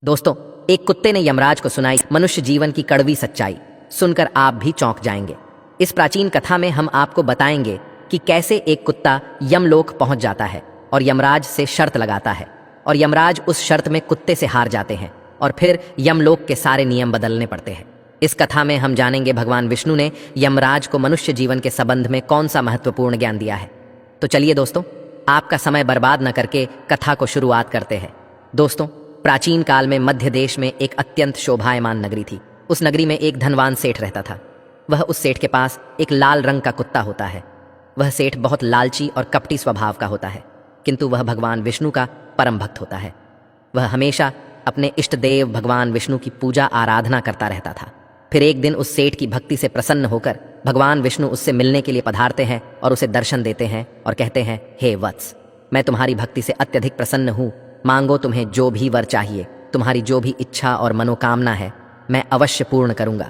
दोस्तों, एक कुत्ते ने यमराज को सुनाई मनुष्य जीवन की कड़वी सच्चाई। सुनकर आप भी चौंक जाएंगे। इस प्राचीन कथा में हम आपको बताएंगे कि कैसे एक कुत्ता यमलोक पहुंच जाता है और यमराज से शर्त लगाता है, और यमराज उस शर्त में कुत्ते से हार जाते हैं और फिर यमलोक के सारे नियम बदलने पड़ते हैं। इस कथा में हम जानेंगे भगवान विष्णु ने यमराज को मनुष्य जीवन के संबंध में कौन सा महत्वपूर्ण ज्ञान दिया है। तो चलिए दोस्तों, आपका समय बर्बाद न करके कथा को शुरुआत करते हैं। दोस्तों, प्राचीन काल में मध्य देश में एक अत्यंत शोभायमान नगरी थी। उस नगरी में एक धनवान सेठ रहता था। उस सेठ के पास एक लाल रंग का कुत्ता होता है। वह सेठ बहुत लालची और कपटी स्वभाव का होता है, किंतु वह भगवान विष्णु का परम भक्त होता है। वह हमेशा अपने इष्ट देव भगवान विष्णु की पूजा आराधना करता रहता था। फिर एक दिन उस सेठ की भक्ति से प्रसन्न होकर भगवान विष्णु उससे मिलने के लिए पधारते हैं और उसे दर्शन देते हैं और कहते हैं, हे वत्स, मैं तुम्हारी भक्ति से अत्यधिक प्रसन्न हूँ। मांगो, तुम्हें जो भी वर चाहिए, तुम्हारी जो भी इच्छा और मनोकामना है, मैं अवश्य पूर्ण करूंगा।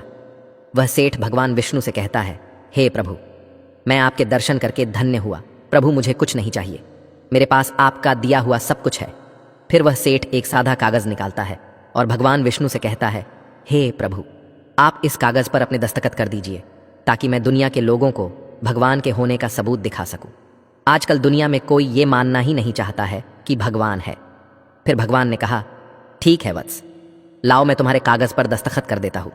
वह सेठ भगवान विष्णु से कहता है, हे प्रभु, मैं आपके दर्शन करके धन्य हुआ। प्रभु, मुझे कुछ नहीं चाहिए, मेरे पास आपका दिया हुआ सब कुछ है। फिर वह सेठ एक सादा कागज निकालता है और भगवान विष्णु से कहता है, हे प्रभु, आप इस कागज पर अपने दस्तखत कर दीजिए, ताकि मैं दुनिया के लोगों को भगवान के होने का सबूत दिखा सकूं। आजकल दुनिया में कोई ये मानना ही नहीं चाहता है कि भगवान है। फिर भगवान ने कहा, ठीक है वत्स, लाओ मैं तुम्हारे कागज पर दस्तखत कर देता हूं।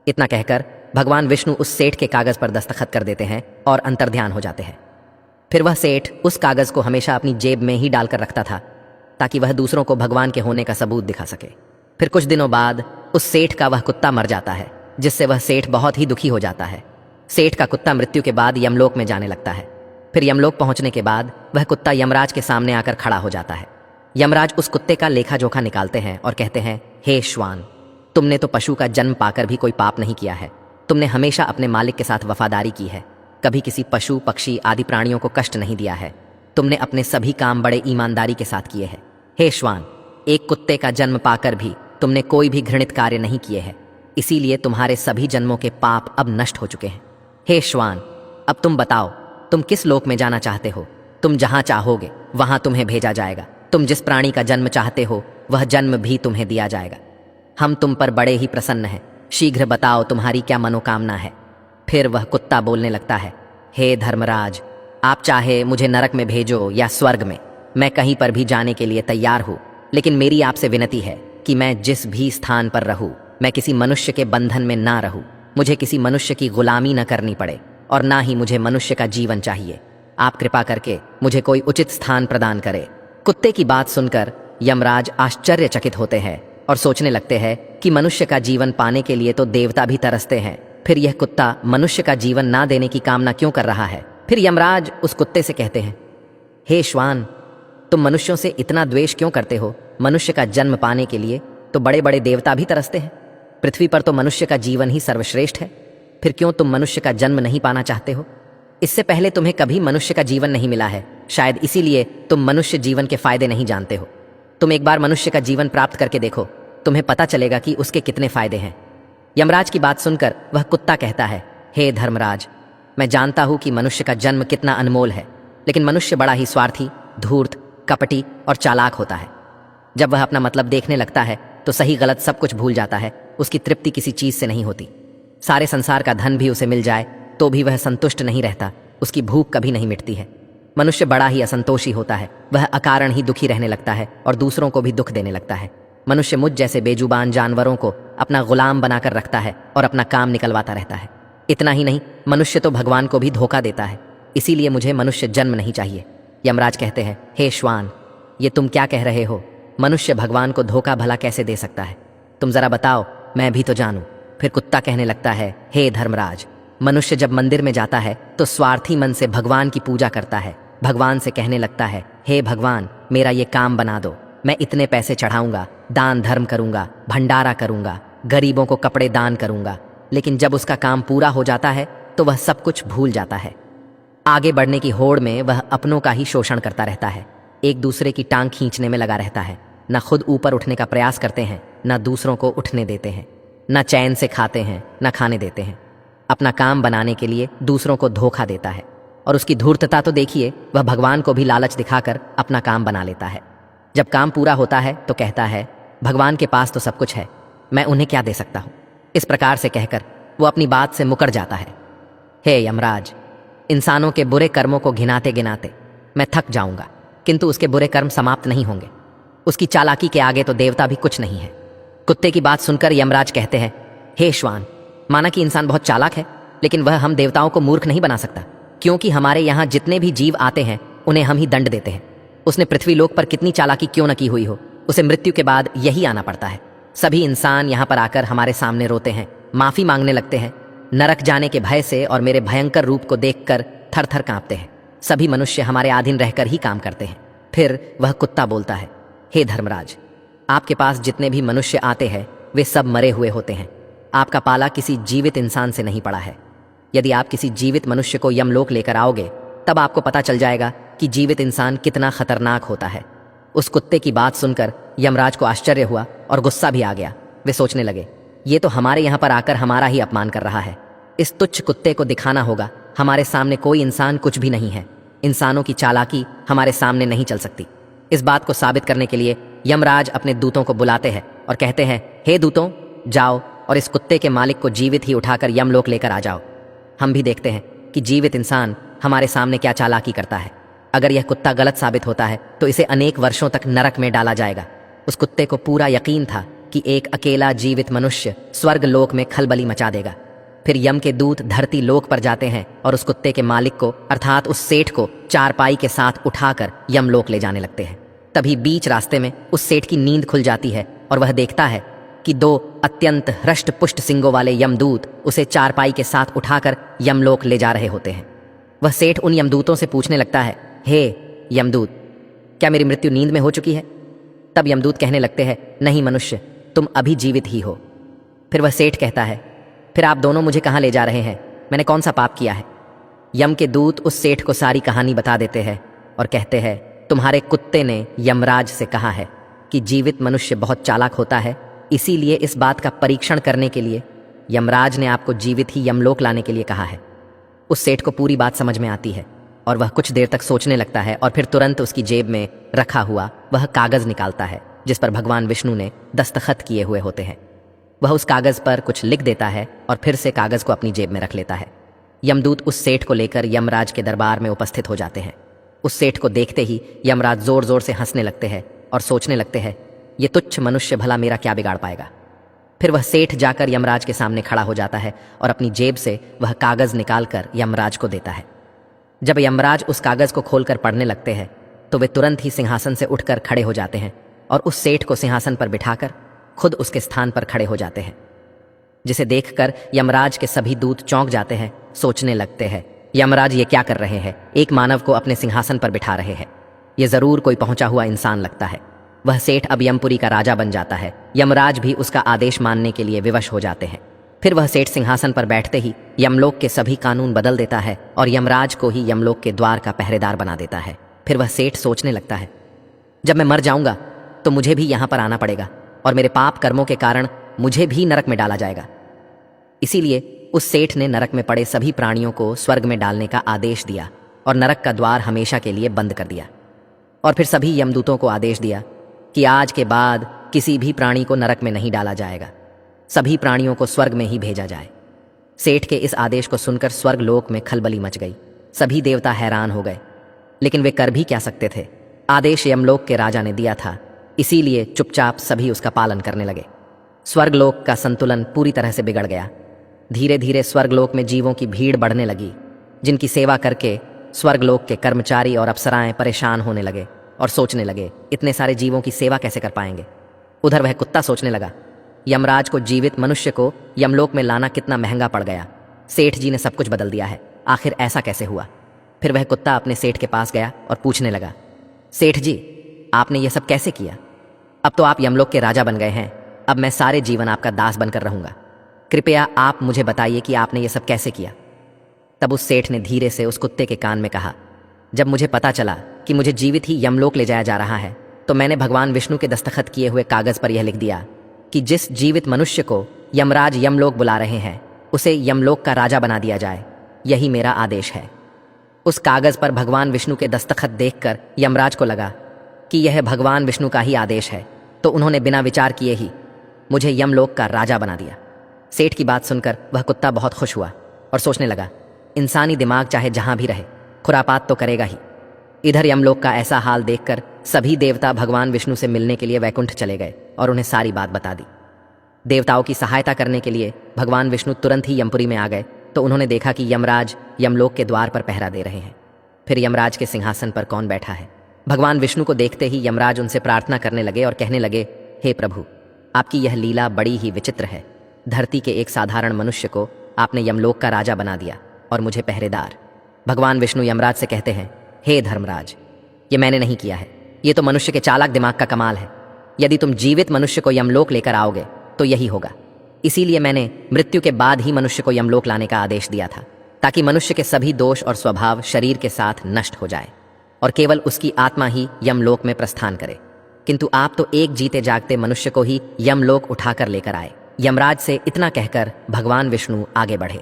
इतना कहकर भगवान विष्णु उस सेठ के कागज पर दस्तखत कर देते हैं और अंतर्ध्यान हो जाते हैं। फिर वह सेठ उस कागज को हमेशा अपनी जेब में ही डालकर रखता था, ताकि वह दूसरों को भगवान के होने का सबूत दिखा सके। फिर कुछ दिनों बाद उस सेठ का वह कुत्ता मर जाता है, जिससे वह सेठ बहुत ही दुखी हो जाता है। सेठ का कुत्ता मृत्यु के बाद यमलोक में जाने लगता है। फिर यमलोक पहुंचने के बाद वह कुत्ता यमराज के सामने आकर खड़ा हो जाता है। यमराज उस कुत्ते का लेखा जोखा निकालते हैं और कहते हैं, हे श्वान, तुमने तो पशु का जन्म पाकर भी कोई पाप नहीं किया है। तुमने हमेशा अपने मालिक के साथ वफादारी की है, कभी किसी पशु पक्षी आदि प्राणियों को कष्ट नहीं दिया है। तुमने अपने सभी काम बड़े ईमानदारी के साथ किए हैं। हे श्वान, एक कुत्ते का जन्म पाकर भी तुमने कोई भी घृणित कार्य नहीं किए हैं, इसीलिए तुम्हारे सभी जन्मों के पाप अब नष्ट हो चुके हैं। हे श्वान, अब तुम बताओ, तुम किस लोक में जाना चाहते हो? तुम जहां चाहोगे वहां तुम्हें भेजा जाएगा। तुम जिस प्राणी का जन्म चाहते हो वह जन्म भी तुम्हें दिया जाएगा। हम तुम पर बड़े ही प्रसन्न हैं। शीघ्र बताओ, तुम्हारी क्या मनोकामना है? फिर वह कुत्ता बोलने लगता है, हे धर्मराज, आप चाहे मुझे नरक में भेजो या स्वर्ग में, मैं कहीं पर भी जाने के लिए तैयार हूँ। लेकिन मेरी आपसे विनती है कि मैं जिस भी स्थान पर रहूँ, मैं किसी मनुष्य के बंधन में ना रहूँ। मुझे किसी मनुष्य की गुलामी न करनी पड़े और ना ही मुझे मनुष्य का जीवन चाहिए। आप कृपा करके मुझे कोई उचित स्थान प्रदान करें। कुत्ते की बात सुनकर यमराज आश्चर्यचकित होते हैं और सोचने लगते हैं कि मनुष्य का जीवन पाने के लिए तो देवता भी तरसते हैं, फिर यह कुत्ता मनुष्य का जीवन ना देने की कामना क्यों कर रहा है? फिर यमराज उस कुत्ते से कहते हैं, हे श्वान, तुम मनुष्यों से इतना द्वेष क्यों करते हो? मनुष्य का जन्म पाने के लिए तो बड़े बड़े देवता भी तरसते हैं। पृथ्वी पर तो मनुष्य का जीवन ही सर्वश्रेष्ठ है, फिर क्यों तुम मनुष्य का जन्म नहीं पाना चाहते हो? इससे पहले तुम्हें कभी मनुष्य का जीवन नहीं मिला है, शायद इसीलिए तुम मनुष्य जीवन के फायदे नहीं जानते हो। तुम एक बार मनुष्य का जीवन प्राप्त करके देखो, तुम्हें पता चलेगा कि उसके कितने फायदे हैं। यमराज की बात सुनकर वह कुत्ता कहता है, हे धर्मराज, मैं जानता हूं कि मनुष्य का जन्म कितना अनमोल है, लेकिन मनुष्य बड़ा ही स्वार्थी, धूर्त, कपटी और चालाक होता है। जब वह अपना मतलब देखने लगता है तो सही गलत सब कुछ भूल जाता है। उसकी तृप्ति किसी चीज से नहीं होती। सारे संसार का धन भी उसे मिल जाए तो भी वह संतुष्ट नहीं रहता। उसकी भूख कभी नहीं मिटती है। मनुष्य बड़ा ही असंतोषी होता है। वह अकारण ही दुखी रहने लगता है और दूसरों को भी दुख देने लगता है। मनुष्य मुझ जैसे बेजुबान जानवरों को अपना गुलाम बनाकर रखता है और अपना काम निकलवाता रहता है। इतना ही नहीं, मनुष्य तो भगवान को भी धोखा देता है। इसीलिए मुझे मनुष्य जन्म नहीं चाहिए। यमराज कहते हैं, हे श्वान, ये तुम क्या कह रहे हो? मनुष्य भगवान को धोखा भला कैसे दे सकता है? तुम जरा बताओ, मैं भी तो जानूं। फिर कुत्ता कहने लगता है, हे धर्मराज, मनुष्य जब मंदिर में जाता है तो स्वार्थी मन से भगवान की पूजा करता है। भगवान से कहने लगता है, हे भगवान, मेरा ये काम बना दो, मैं इतने पैसे चढ़ाऊंगा, दान धर्म करूंगा, भंडारा करूंगा, गरीबों को कपड़े दान करूंगा। लेकिन जब उसका काम पूरा हो जाता है तो वह सब कुछ भूल जाता है। आगे बढ़ने की होड़ में वह अपनों का ही शोषण करता रहता है। एक दूसरे की टांग खींचने में लगा रहता है। न खुद ऊपर उठने का प्रयास करते हैं, न दूसरों को उठने देते हैं, न चैन से खाते हैं, न खाने देते हैं। अपना काम बनाने के लिए दूसरों को धोखा देता है। और उसकी धूर्तता तो देखिए, वह भगवान को भी लालच दिखाकर अपना काम बना लेता है। जब काम पूरा होता है तो कहता है, भगवान के पास तो सब कुछ है, मैं उन्हें क्या दे सकता हूं। इस प्रकार से कहकर वो अपनी बात से मुकर जाता है। हे यमराज, इंसानों के बुरे कर्मों को घिनाते गिनाते मैं थक जाऊंगा, किंतु उसके बुरे कर्म समाप्त नहीं होंगे। उसकी चालाकी के आगे तो देवता भी कुछ नहीं है। कुत्ते की बात सुनकर यमराज कहते हैं, हे श्वान, माना कि इंसान बहुत चालाक है, लेकिन वह हम देवताओं को मूर्ख नहीं बना सकता, क्योंकि हमारे यहाँ जितने भी जीव आते हैं उन्हें हम ही दंड देते हैं। उसने पृथ्वी लोक पर कितनी चालाकी क्यों न की हुई हो, उसे मृत्यु के बाद यही आना पड़ता है। सभी इंसान यहाँ पर आकर हमारे सामने रोते हैं, माफी मांगने लगते हैं, नरक जाने के भय से और मेरे भयंकर रूप को देखकर थर थर कांपते हैं। सभी मनुष्य हमारे अधीन रहकर ही काम करते हैं। फिर वह कुत्ता बोलता है, हे धर्मराज, आपके पास जितने भी मनुष्य आते हैं वे सब मरे हुए होते हैं। आपका पाला किसी जीवित इंसान से नहीं पड़ा है। यदि आप किसी जीवित मनुष्य को यमलोक लेकर आओगे तब आपको पता चल जाएगा कि जीवित इंसान कितना खतरनाक होता है। उस कुत्ते की बात सुनकर यमराज को आश्चर्य हुआ और गुस्सा भी आ गया। वे सोचने लगे, ये तो हमारे यहाँ पर आकर हमारा ही अपमान कर रहा है। इस तुच्छ कुत्ते को दिखाना होगा हमारे सामने कोई इंसान कुछ भी नहीं है। इंसानों की चालाकी हमारे सामने नहीं चल सकती। इस बात को साबित करने के लिए यमराज अपने दूतों को बुलाते हैं और कहते हैं, हे दूतों, जाओ और इस कुत्ते के मालिक को जीवित ही उठाकर यमलोक लेकर आ जाओ। हम भी देखते हैं कि जीवित इंसान हमारे सामने क्या चालाकी करता है। अगर यह कुत्ता गलत साबित होता है तो इसे अनेक वर्षों तक नरक में डाला जाएगा। उस कुत्ते को पूरा यकीन था कि एक अकेला जीवित मनुष्य स्वर्ग लोक में खलबली मचा देगा। फिर यम के दूत धरती लोक पर जाते हैं और उस कुत्ते के मालिक को अर्थात उस सेठ को चारपाई के साथ उठाकर यमलोक ले जाने लगते हैं। तभी बीच रास्ते में उस सेठ की नींद खुल जाती है और वह देखता है कि दो अत्यंत हृष्ट पुष्ट सिंगों वाले यमदूत उसे चारपाई के साथ उठाकर यमलोक ले जा रहे होते हैं। वह सेठ उन यमदूतों से पूछने लगता है, हे यमदूत, क्या मेरी मृत्यु नींद में हो चुकी है? तब यमदूत कहने लगते हैं, नहीं मनुष्य, तुम अभी जीवित ही हो। फिर वह सेठ कहता है, फिर आप दोनों मुझे कहाँ ले जा रहे हैं? मैंने कौन सा पाप किया है? यम के दूत उस सेठ को सारी कहानी बता देते हैं और कहते हैं, तुम्हारे कुत्ते ने यमराज से कहा है कि जीवित मनुष्य बहुत चालाक होता है, इसीलिए इस बात का परीक्षण करने के लिए यमराज ने आपको जीवित ही यमलोक लाने के लिए कहा है। उस सेठ को पूरी बात समझ में आती है और वह कुछ देर तक सोचने लगता है और फिर तुरंत उसकी जेब में रखा हुआ वह कागज निकालता है जिस पर भगवान विष्णु ने दस्तखत किए हुए होते हैं। वह उस कागज पर कुछ लिख देता है और फिर से कागज को अपनी जेब में रख लेता है। यमदूत उस सेठ को लेकर यमराज के दरबार में उपस्थित हो जाते हैं। उस सेठ को देखते ही यमराज जोर जोर से हंसने लगते हैं और सोचने लगते हैं, ये तुच्छ मनुष्य भला मेरा क्या बिगाड़ पाएगा। फिर वह सेठ जाकर यमराज के सामने खड़ा हो जाता है और अपनी जेब से वह कागज निकालकर यमराज को देता है। जब यमराज उस कागज को खोलकर पढ़ने लगते हैं तो वे तुरंत ही सिंहासन से उठकर खड़े हो जाते हैं और उस सेठ को सिंहासन पर बिठाकर खुद उसके स्थान पर खड़े हो जाते हैं, जिसे देखकर यमराज के सभी दूत चौंक जाते हैं, सोचने लगते हैं, यमराज ये क्या कर रहे हैं? एक मानव को अपने सिंहासन पर बिठा रहे हैं। ये जरूर कोई पहुंचा हुआ इंसान लगता है। वह सेठ अब यमपुरी का राजा बन जाता है। यमराज भी उसका आदेश मानने के लिए विवश हो जाते हैं। फिर वह सेठ सिंहासन पर बैठते ही यमलोक के सभी कानून बदल देता है और यमराज को ही यमलोक के द्वार का पहरेदार बना देता है। फिर वह सेठ सोचने लगता है, जब मैं मर जाऊंगा तो मुझे भी यहाँ पर आना पड़ेगा और मेरे पाप कर्मों के कारण मुझे भी नरक में डाला जाएगा। इसीलिए उस सेठ ने नरक में पड़े सभी प्राणियों को स्वर्ग में डालने का आदेश दिया और नरक का द्वार हमेशा के लिए बंद कर दिया। और फिर सभी यमदूतों को आदेश दिया कि आज के बाद किसी भी प्राणी को नरक में नहीं डाला जाएगा, सभी प्राणियों को स्वर्ग में ही भेजा जाए। सेठ के इस आदेश को सुनकर स्वर्ग लोक में खलबली मच गई। सभी देवता हैरान हो गए, लेकिन वे कर भी क्या सकते थे। आदेश यमलोक के राजा ने दिया था, इसीलिए चुपचाप सभी उसका पालन करने लगे। स्वर्गलोक का संतुलन पूरी तरह से बिगड़ गया। धीरे धीरे स्वर्गलोक में जीवों की भीड़ बढ़ने लगी, जिनकी सेवा करके स्वर्गलोक के कर्मचारी और अप्सराएं परेशान होने लगे और सोचने लगे, इतने सारे जीवों की सेवा कैसे कर पाएंगे। उधर वह कुत्ता सोचने लगा, यमराज को जीवित मनुष्य को यमलोक में लाना कितना महंगा पड़ गया। सेठ जी ने सब कुछ बदल दिया है, आखिर ऐसा कैसे हुआ। फिर वह कुत्ता अपने सेठ के पास गया और पूछने लगा, सेठ जी, आपने ये सब कैसे किया? अब तो आप यमलोक के राजा बन गए हैं, अब मैं सारे जीवन आपका दास बनकर रहूंगा। कृपया आप मुझे बताइए कि आपने ये सब कैसे किया। तब उस सेठ ने धीरे से उस कुत्ते के कान में कहा, जब मुझे पता चला कि मुझे जीवित ही यमलोक ले जाया जा रहा है तो मैंने भगवान विष्णु के दस्तखत किए हुए कागज पर यह लिख दिया कि जिस जीवित मनुष्य को यमराज यमलोक बुला रहे हैं उसे यमलोक का राजा बना दिया जाए। यही मेरा आदेश है। उस कागज पर भगवान विष्णु के दस्तखत देखकर यमराज को लगा कि यह भगवान विष्णु का ही आदेश है, तो उन्होंने बिना विचार किए ही मुझे यमलोक का राजा बना दिया। सेठ की बात सुनकर वह कुत्ता बहुत खुश हुआ और सोचने लगा, इंसानी दिमाग चाहे जहां भी रहे खुरापात तो करेगा ही। इधर यमलोक का ऐसा हाल देखकर सभी देवता भगवान विष्णु से मिलने के लिए वैकुंठ चले गए और उन्हें सारी बात बता दी। देवताओं की सहायता करने के लिए भगवान विष्णु तुरंत ही यमपुरी में आ गए तो उन्होंने देखा कि यमराज यमलोक के द्वार पर पहरा दे रहे हैं। फिर यमराज के सिंहासन पर कौन बैठा है? भगवान विष्णु को देखते ही यमराज उनसे प्रार्थना करने लगे और कहने लगे, हे प्रभु, आपकी यह लीला बड़ी ही विचित्र है। धरती के एक साधारण मनुष्य को आपने यमलोक का राजा बना दिया और मुझे पहरेदार। भगवान विष्णु यमराज से कहते हैं, हे धर्मराज, ये मैंने नहीं किया है, ये तो मनुष्य के चालाक दिमाग का कमाल है। यदि तुम जीवित मनुष्य को यमलोक लेकर आओगे तो यही होगा। इसीलिए मैंने मृत्यु के बाद ही मनुष्य को यमलोक लाने का आदेश दिया था, ताकि मनुष्य के सभी दोष और स्वभाव शरीर के साथ नष्ट हो जाए और केवल उसकी आत्मा ही यमलोक में प्रस्थान करे। किंतु आप तो एक जीते जागते मनुष्य को ही यमलोक उठाकर लेकर आए। यमराज से इतना कहकर भगवान विष्णु आगे बढ़े।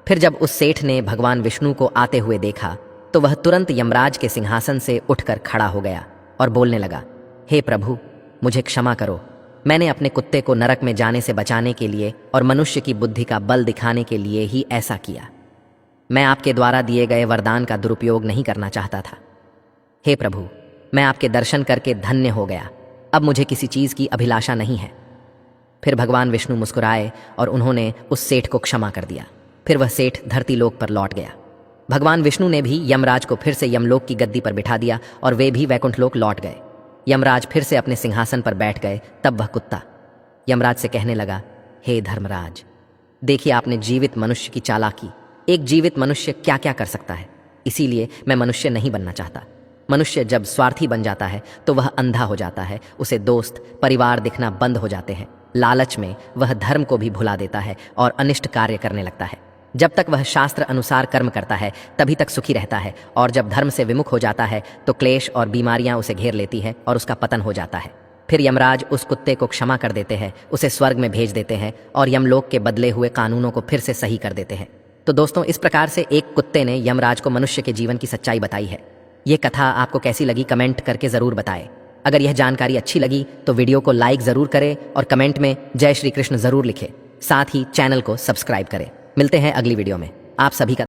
फिर जब उस सेठ ने भगवान विष्णु को आते हुए देखा तो वह तुरंत यमराज के सिंहासन से उठकर खड़ा हो गया और बोलने लगा, हे प्रभु, मुझे क्षमा करो। मैंने अपने कुत्ते को नरक में जाने से बचाने के लिए और मनुष्य की बुद्धि का बल दिखाने के लिए ही ऐसा किया। मैं आपके द्वारा दिए गए वरदान का दुरुपयोग नहीं करना चाहता था। हे प्रभु, मैं आपके दर्शन करके धन्य हो गया। अब मुझे किसी चीज की अभिलाषा नहीं है। फिर भगवान विष्णु मुस्कुराए और उन्होंने उस सेठ को क्षमा कर दिया। फिर वह सेठ धरती लोक पर लौट गया। भगवान विष्णु ने भी यमराज को फिर से यमलोक की गद्दी पर बिठा दिया और वे भी वैकुंठ लोक लौट गए। यमराज फिर से अपने सिंहासन पर बैठ गए। तब वह कुत्ता यमराज से कहने लगा, हे धर्मराज, देखिए आपने जीवित मनुष्य की चालाकी। एक जीवित मनुष्य क्या क्या कर सकता है, इसीलिए मैं मनुष्य नहीं बनना चाहता। मनुष्य जब स्वार्थी बन जाता है तो वह अंधा हो जाता है, उसे दोस्त परिवार दिखना बंद हो जाते हैं। लालच में वह धर्म को भी भुला देता है और अनिष्ट कार्य करने लगता है। जब तक वह शास्त्र अनुसार कर्म करता है तभी तक सुखी रहता है, और जब धर्म से विमुख हो जाता है तो क्लेश और बीमारियां उसे घेर लेती है और उसका पतन हो जाता है। फिर यमराज उस कुत्ते को क्षमा कर देते हैं, उसे स्वर्ग में भेज देते हैं और यमलोक के बदले हुए कानूनों को फिर से सही कर देते हैं। तो दोस्तों, इस प्रकार से एक कुत्ते ने यमराज को मनुष्य के जीवन की सच्चाई बताई है। ये कथा आपको कैसी लगी कमेंट करके ज़रूर बताएं। अगर यह जानकारी अच्छी लगी तो वीडियो को लाइक ज़रूर करें और कमेंट में जय श्री कृष्ण ज़रूर लिखें। साथ ही चैनल को सब्सक्राइब करें। मिलते हैं अगली वीडियो में। आप सभी का